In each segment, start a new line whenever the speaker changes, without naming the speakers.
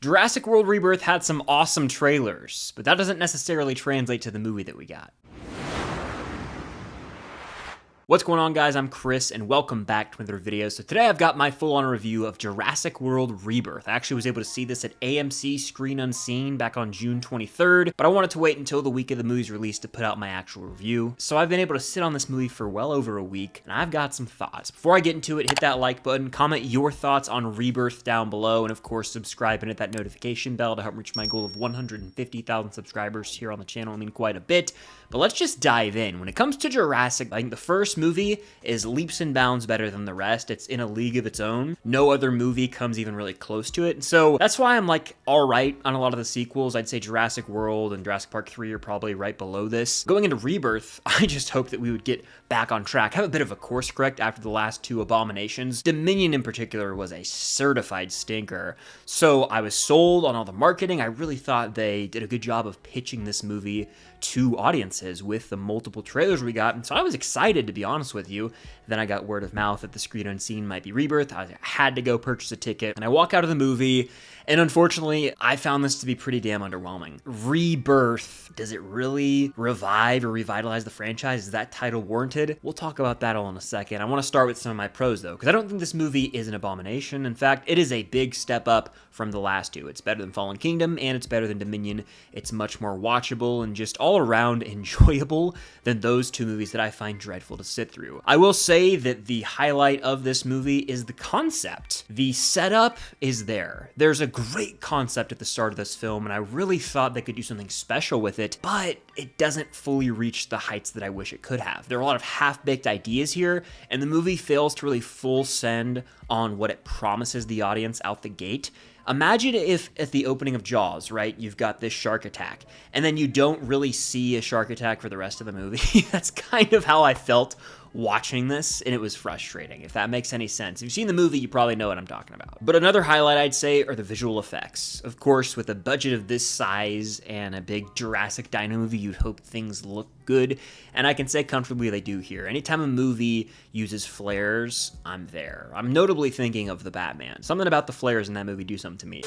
Jurassic World Rebirth had some awesome trailers, but that doesn't necessarily translate to the movie that we got. What's going on, guys? I'm Chris, and welcome back to another video. So today I've got my full-on review of Jurassic World Rebirth. I actually was able to see this at AMC Screen Unseen back on June 23rd, but I wanted to wait until the week of the movie's release to put out my actual review. So I've been able to sit on this movie for well over a week, and I've got some thoughts. Before I get into it, hit that like button, comment your thoughts on Rebirth down below, and of course subscribe and hit that notification bell to help reach my goal of 150,000 subscribers here on the channel. I mean, quite a bit. But let's just dive in. When it comes to Jurassic, I think the first movie is leaps and bounds better than the rest. It's in a league of its own. No other movie comes even really close to it. And so that's why I'm like all right on a lot of the sequels. I'd say Jurassic World and Jurassic Park 3 are probably right below this. Going into Rebirth, I just hope that we would get back on track, have a bit of a course correct after the last two abominations. Dominion in particular was a certified stinker. So I was sold on all the marketing. I really thought they did a good job of pitching this movie to audiences with the multiple trailers we got. And so I was excited, to be honest with you. Then I got word of mouth that the Screen Unseen might be Rebirth. I had to go purchase a ticket, and I walk out of the movie, and unfortunately, I found this to be pretty damn underwhelming. Rebirth, does it really revive or revitalize the franchise? Is that title warranted? We'll talk about that all in a second. I want to start with some of my pros, though, because I don't think this movie is an abomination. In fact, it is a big step up from the last two. It's better than Fallen Kingdom, and it's better than Dominion. It's much more watchable and just all around enjoyable than those two movies that I find dreadful to sit through. I will say that the highlight of this movie is the concept. The setup is there. There's a great concept at the start of this film, and I really thought they could do something special with it, but it doesn't fully reach the heights that I wish it could have. There are a lot of half-baked ideas here, and the movie fails to really full send on what it promises the audience out the gate. Imagine if at the opening of Jaws, right, you've got this shark attack, and then you don't really see a shark attack for the rest of the movie. That's kind of how I felt watching this, and it was frustrating, if that makes any sense. If you've seen the movie, you probably know what I'm talking about. But another highlight, I'd say, are the visual effects. Of course, with a budget of this size and a big Jurassic dino movie, you'd hope things look good, and I can say comfortably they do here. Anytime a movie uses flares, I'm there. I'm notably thinking of The Batman. Something about the flares in that movie do something to me.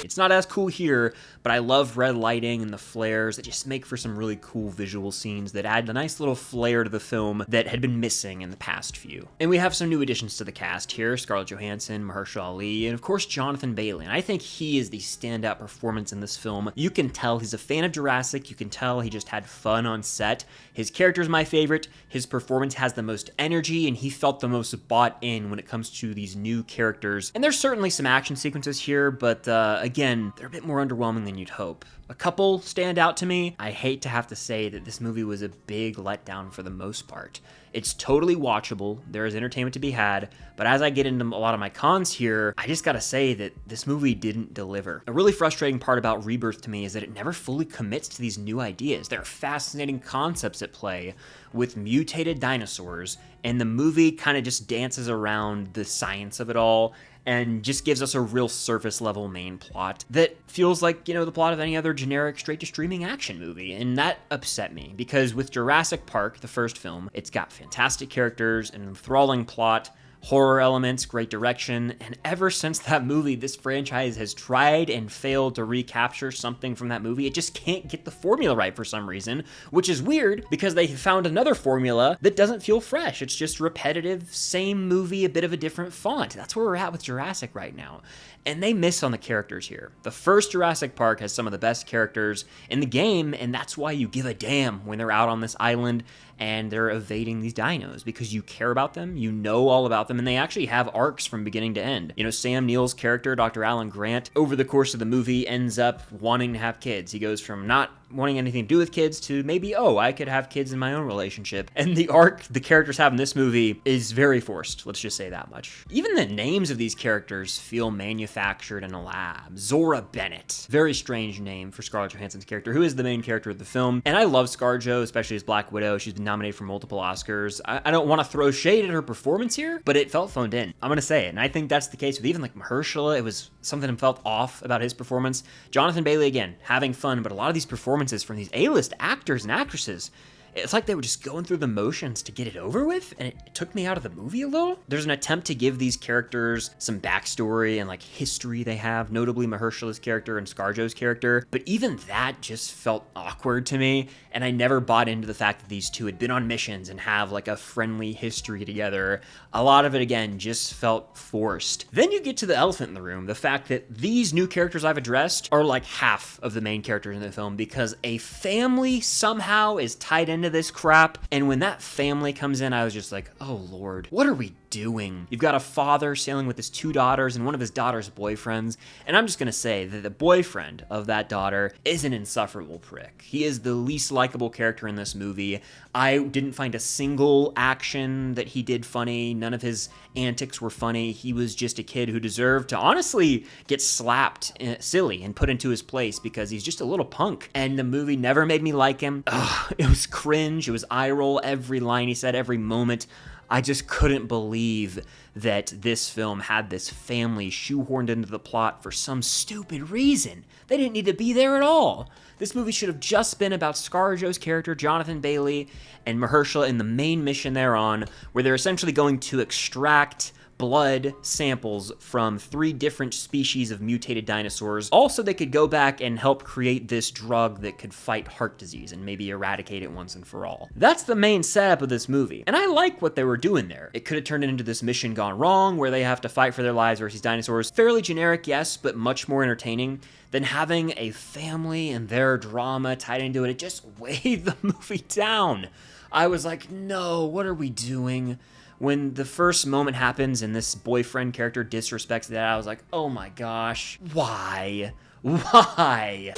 It's not as cool here, but I love red lighting and the flares that just make for some really cool visual scenes that add a nice little flair to the film that had been missing in the past few. And we have some new additions to the cast here: Scarlett Johansson, Mahershala Ali, and of course Jonathan Bailey. And I think he is the standout performance in this film. You can tell he's a fan of Jurassic. You can tell he just had fun on set. His character's my favorite. His performance has the most energy, and he felt the most bought in when it comes to these new characters. And there's certainly some action sequences here, but again, they're a bit more underwhelming than you'd hope. A couple stand out to me. I hate to have to say that this movie was a big letdown for the most part. It's totally watchable. There is entertainment to be had, but as I get into a lot of my cons here, I just gotta say that this movie didn't deliver. A really frustrating part about Rebirth to me is that it never fully commits to these new ideas. There are fascinating concepts at play with mutated dinosaurs, and the movie kind of just dances around the science of it all and just gives us a real surface level main plot that feels like, you know, the plot of any other generic straight to streaming action movie. And that upset me, because with Jurassic Park, the first film, it's got fantastic characters, an enthralling plot, horror elements, great direction, and ever since that movie, this franchise has tried and failed to recapture something from that movie. It just can't get the formula right for some reason, which is weird because they found another formula that doesn't feel fresh. It's just repetitive, same movie, a bit of a different font. That's where we're at with Jurassic right now. And they miss on the characters here. The first Jurassic Park has some of the best characters in the game, and that's why you give a damn when they're out on this island and they're evading these dinos, because you care about them, you know all about them, and they actually have arcs from beginning to end. You know, Sam Neill's character, Dr. Alan Grant, over the course of the movie ends up wanting to have kids. He goes from not wanting anything to do with kids to maybe, oh, I could have kids in my own relationship. And the arc the characters have in this movie is very forced, let's just say that much. Even the names of these characters feel manufactured in a lab. Zora Bennett, very strange name for Scarlett Johansson's character, who is the main character of the film. And I love ScarJo, especially as Black Widow. She's been nominated for multiple Oscars. I don't want to throw shade at her performance here, but it felt phoned in. I'm gonna say it, and I think that's the case with even like Mahershala. It was something that felt off about his performance. Jonathan Bailey, again, having fun, but a lot of these performances from these A-list actors and actresses, it's like they were just going through the motions to get it over with, and it took me out of the movie a little. There's an attempt to give these characters some backstory and like history they have, notably Mahershala's character and ScarJo's character, but even that just felt awkward to me, and I never bought into the fact that these two had been on missions and have like a friendly history together. A lot of it, again, just felt forced. Then you get to the elephant in the room, the fact that these new characters I've addressed are like half of the main characters in the film because a family somehow is tied into this crap, and when that family comes in, I was just like, oh Lord, what are we doing? You've got a father sailing with his two daughters and one of his daughter's boyfriends, and I'm just gonna say that the boyfriend of that daughter is an insufferable prick. He is the least likable character in this movie. I didn't find a single action that he did funny. None of his antics were funny. He was just a kid who deserved to honestly get slapped silly and put into his place because he's just a little punk, and the movie never made me like him. Ugh, it was cringe. It was eye roll. Every line he said, every moment. I just couldn't believe that this film had this family shoehorned into the plot for some stupid reason. They didn't need to be there at all. This movie should have just been about ScarJo's character, Jonathan Bailey, and Mahershala in the main mission they're on, where they're essentially going to extract blood samples from 3 different species of mutated dinosaurs. Also, they could go back and help create this drug that could fight heart disease and maybe eradicate it once and for all. That's the main setup of this movie, and I like what they were doing there. It could have turned into this mission gone wrong, where they have to fight for their lives versus dinosaurs. Fairly generic, yes, but much more entertaining than having a family and their drama tied into it. It just weighed the movie down. I was like, no, what are we doing? When the first moment happens and this boyfriend character disrespects that, I was like, oh my gosh, why? Why?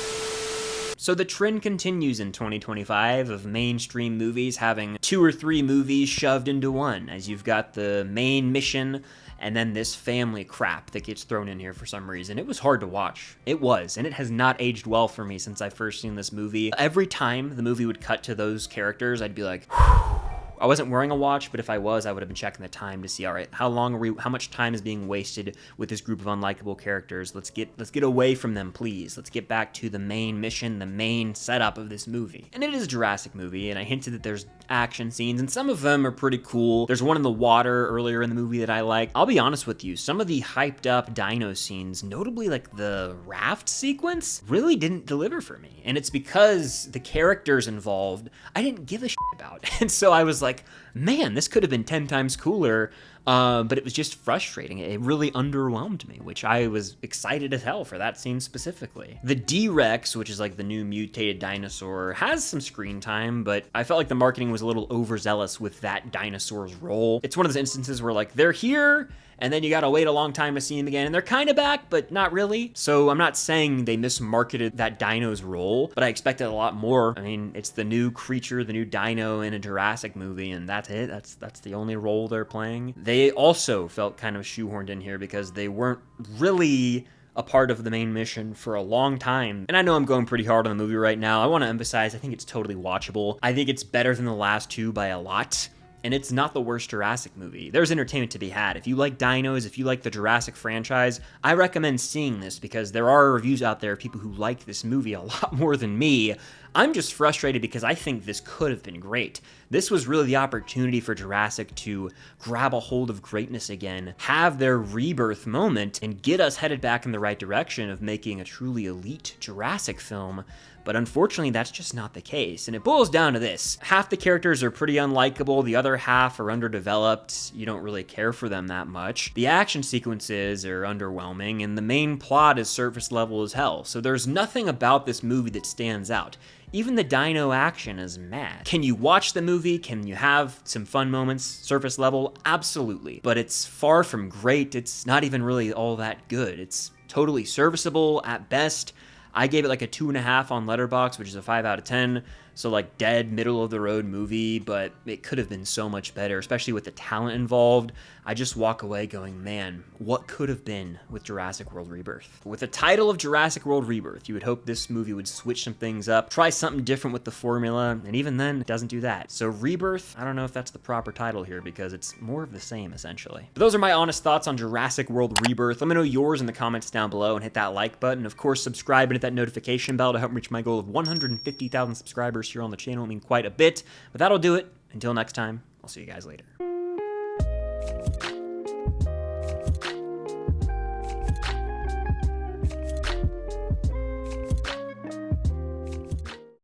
So the trend continues in 2025 of mainstream movies having 2 or 3 movies shoved into one, as you've got the main mission and then this family crap that gets thrown in here for some reason. It was hard to watch. It was, and it has not aged well for me since I first seen this movie. Every time the movie would cut to those characters, I'd be like, whew. I wasn't wearing a watch, but if I was, I would have been checking the time to see, all right, how much time is being wasted with this group of unlikable characters? Let's get away from them, please. Let's get back to the main mission, the main setup of this movie. And it is a Jurassic movie, and I hinted that there's action scenes, and some of them are pretty cool. There's one in the water earlier in the movie that I like. I'll be honest with you, some of the hyped up dino scenes, notably like the raft sequence, really didn't deliver for me. And it's because the characters involved, I didn't give a shit about. And so I was like, man, this could have been 10 times cooler, but it was just frustrating. It really underwhelmed me, which I was excited as hell for that scene specifically. The D-Rex, which is like the new mutated dinosaur, has some screen time, but I felt like the marketing was a little overzealous with that dinosaur's role. It's one of those instances where like they're here, and then you gotta wait a long time to see him again, and they're kind of back, but not really. So I'm not saying they mismarketed that dino's role, but I expected a lot more. I mean, it's the new creature, the new dino in a Jurassic movie, and that's it. That's the only role they're playing. They also felt kind of shoehorned in here because they weren't really a part of the main mission for a long time. And I know I'm going pretty hard on the movie right now. I want to emphasize, I think it's totally watchable. I think it's better than the last 2 by a lot. And it's not the worst Jurassic movie. There's entertainment to be had. If you like dinos, if you like the Jurassic franchise, I recommend seeing this because there are reviews out there of people who like this movie a lot more than me. I'm just frustrated because I think this could have been great. This was really the opportunity for Jurassic to grab a hold of greatness again, have their rebirth moment, and get us headed back in the right direction of making a truly elite Jurassic film. But unfortunately, that's just not the case, and it boils down to this. Half the characters are pretty unlikable, the other half are underdeveloped, you don't really care for them that much. The action sequences are underwhelming, and the main plot is surface level as hell, so there's nothing about this movie that stands out. Even the dino action is mad. Can you watch the movie? Can you have some fun moments, surface level? Absolutely. But it's far from great. It's not even really all that good. It's totally serviceable at best. I gave it like a 2.5 on Letterboxd, which is a 5 out of 10. So like dead, middle of the road movie, but it could have been so much better, especially with the talent involved. I just walk away going, man, what could have been with Jurassic World Rebirth? With the title of Jurassic World Rebirth, you would hope this movie would switch some things up, try something different with the formula, and even then, it doesn't do that. So Rebirth, I don't know if that's the proper title here because it's more of the same, essentially. But those are my honest thoughts on Jurassic World Rebirth. Let me know yours in the comments down below and hit that like button. Of course, subscribe and hit that notification bell to help me reach my goal of 150,000 subscribers here on the channel. It means quite a bit. But that'll do it. Until next time, I'll see you guys later.